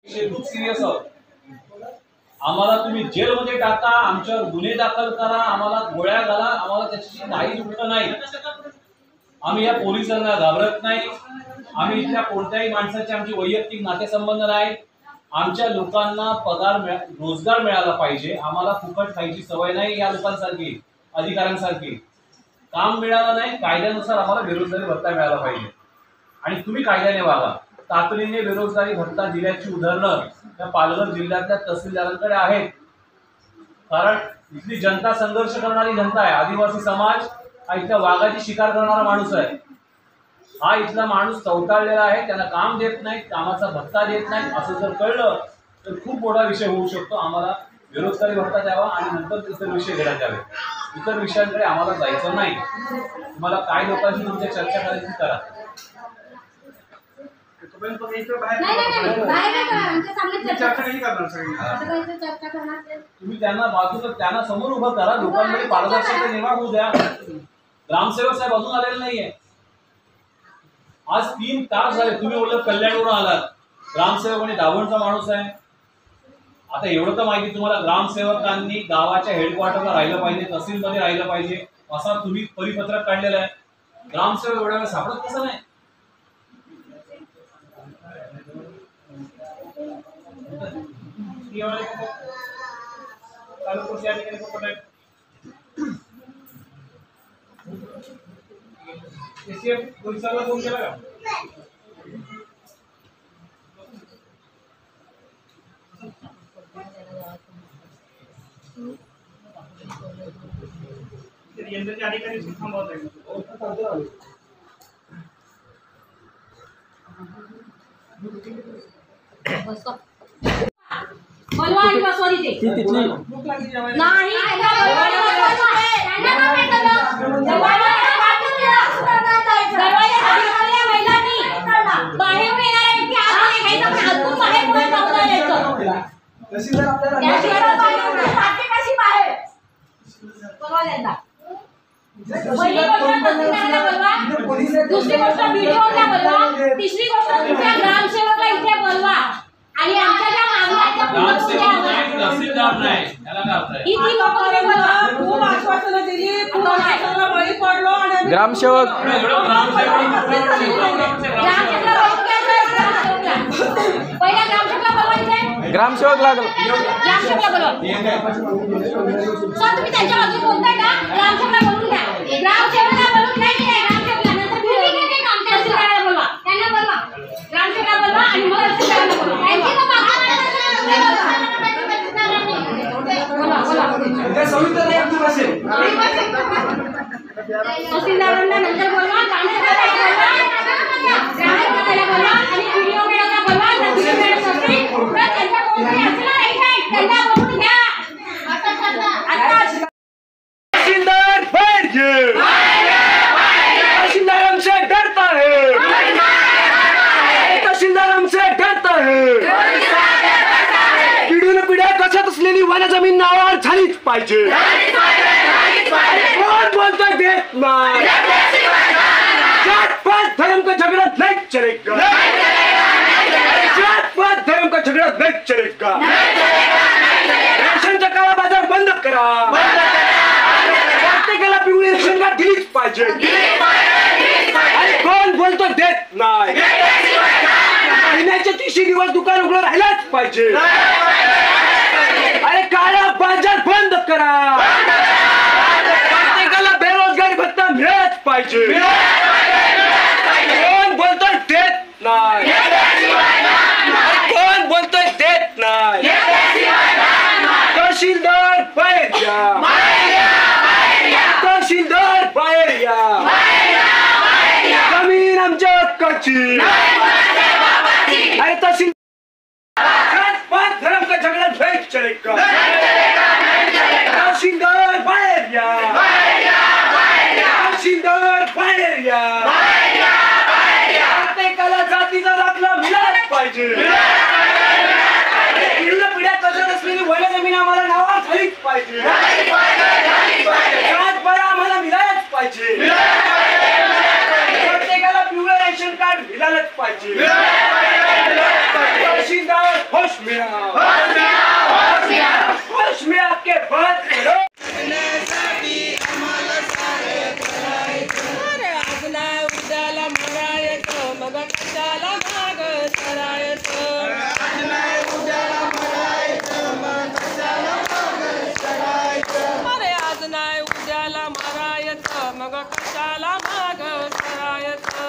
खूप सिरियस आहोत। आम्हाला तुम्ही जेलमध्ये टाका, आमच्यावर गुन्हे दाखल करा, आम्हाला गोळ्या घाला, आम्हाला त्याची काही दुःख नाही। आम्ही या पोलिसांना घाबरत नाही। आम्ही इथल्या कोणत्याही माणसाचे आमचे वैयक्तिक नातेसंबंध नाही। आमच्या लोकांना पगार रोजगार मिळाला पाहिजे। आम्हाला फुकट खायची सवय नाही या लोकांसारखी, अधिकाऱ्यांसारखी। काम मिळालं नाही, कायद्यानुसार आम्हाला बेरोजगारी भत्ता मिळाला पाहिजे आणि तुम्ही कायद्याने वागा। तातडीने बेरोजगारी भत्ता दिल्याची उदाहरणं या पालघर जिल्ह्यातल्या तहसीलदारांकडे आहेत। कारण इथली जनता संघर्ष करणारी जनता आहे। आदिवासी समाज हा इथल्या वाघाची शिकार करणारा माणूस आहे। हा इथला माणूस चौटाळलेला आहे, त्यांना काम देत नाही, कामाचा भत्ता देत नाही। असं जर कळलं तर खूप मोठा विषय होऊ शकतो। आम्हाला बेरोजगारी भत्ता द्यावा आणि नंतर इतर विषय घेण्यात यावे। इतर विषयांकडे आम्हाला जायचं नाही। तुम्हाला काय लोकांशी तुमच्या चर्चा करायची करा। तुम्ही त्यांना बाजूला त्यांना समोर उभं करा, लोकांमध्ये पारदर्शकता निर्माण होऊ द्या। ग्रामसेवक साहेब अजून आलेले नाहीये। आज 3 तास झाले, तुम्ही बोलत कल्याणवरून आलात, ग्रामसेवक आणि दाभोणचा माणूस आहे। आता एवढं तर माहिती तुम्हाला, ग्रामसेवकांनी गावाच्या हेडक्वार्टरला राहिलं पाहिजे, तहसीलमध्ये राहिलं पाहिजे, असा तुम्ही परिपत्रक काढलेलं आहे। ग्रामसेवक एवढ्या वेळ सापडत कसं नाही? पोलिसांना फोन केला का? यंदाच्या अधिकारी थांबवत आहे। बोलवा आणि बसवा तिथे तिथली नाही दुसरी गोष्ट व्हिडिओला बोलवा, तिसरी गोष्ट तुमच्या ग्रामसेवकला इथे बोलवा आणि आमच्या ज्या मागण्या खूप आश्वासनं दिली, खूप आश्वासनाला बळी पडलो आणि ग्रामसेवक पहिल्या ग्रामसेवकला बोलवा इथे, ग्रामसेवक लागल, ग्रामसेवकला बोलवा। सर तुम्ही त्यांच्या बाजूने बोलताय का? ग्रामसेवकला बोलून घ्या, ग्रामसेवकला बोलून घ्या, ग्रामसेवकला नंतर तहसीलदाराला बोलवा, त्यांना बोलवा, ग्रामसेवकला बोलवा आणि मग तहसीलदाराला बोलवा। त्यांची तर तहसीलदारांना नंतर बोलवा, ग्रामसेवकाला बोलवा आणि व्हिडिओ मेळाला बोलवा। त्यांच्या कोणतरी असेल ना त्यांना बोलून घ्या। तहसीलदार पाहिजे, तहसीलदार हमसे डरता है, तहसीलदार हमसे डरता है। पिढीन पिढ्या कशात असलेली वन जमीन नावावर झालीच पाहिजे। कोण बोलतोय देत नाही, जात पात धर्म का झगड़ा नहीं चलेगा, जात पात धर्म का झगड़ा नहीं चलेगा। रेशनचा काळा बाजार बंद करा, प्रत्येकाला पिवळी रेशन कार्ड दिलीच पाहिजे। आणि कोण बोलतो देत नाही, महिन्याचे 30 दिवस दुकान उघडं राहिलाच पाहिजे। अरे काळा बाजार बंद करा, प्रत्येकाला बेरोजगारी भत्ता मिळालाच पाहिजे। कोण बोलतोय देत नाही, कोण बोलतोय देत नाही। तहसीलदार बाहेर या, तहसीलदार बाहेर या, जमीन आमच्या हक्काची। अरे तहसील धर्म का झगड़ा नहीं चलेगा, तहसीलदार बाहेर या, तहसीलदार बाहेर या। प्रत्येकाला जातीचा दाखला मिळालाच पाहिजे। पिढ्या कशात असलेली वन जमीन आम्हाला नावावर झालीच पाहिजे, बरं आम्हाला मिळालंच पाहिजे। प्रत्येकाला पिवळं रेशन कार्ड मिळालंच पाहिजे। तहसीलदार होश में आके बात करो. अरे आज नाही उद्याला मरायचं मग कशाला माग सरायचं अरे आज नाही उद्याला मरायचं मग कशाला माग सरायचं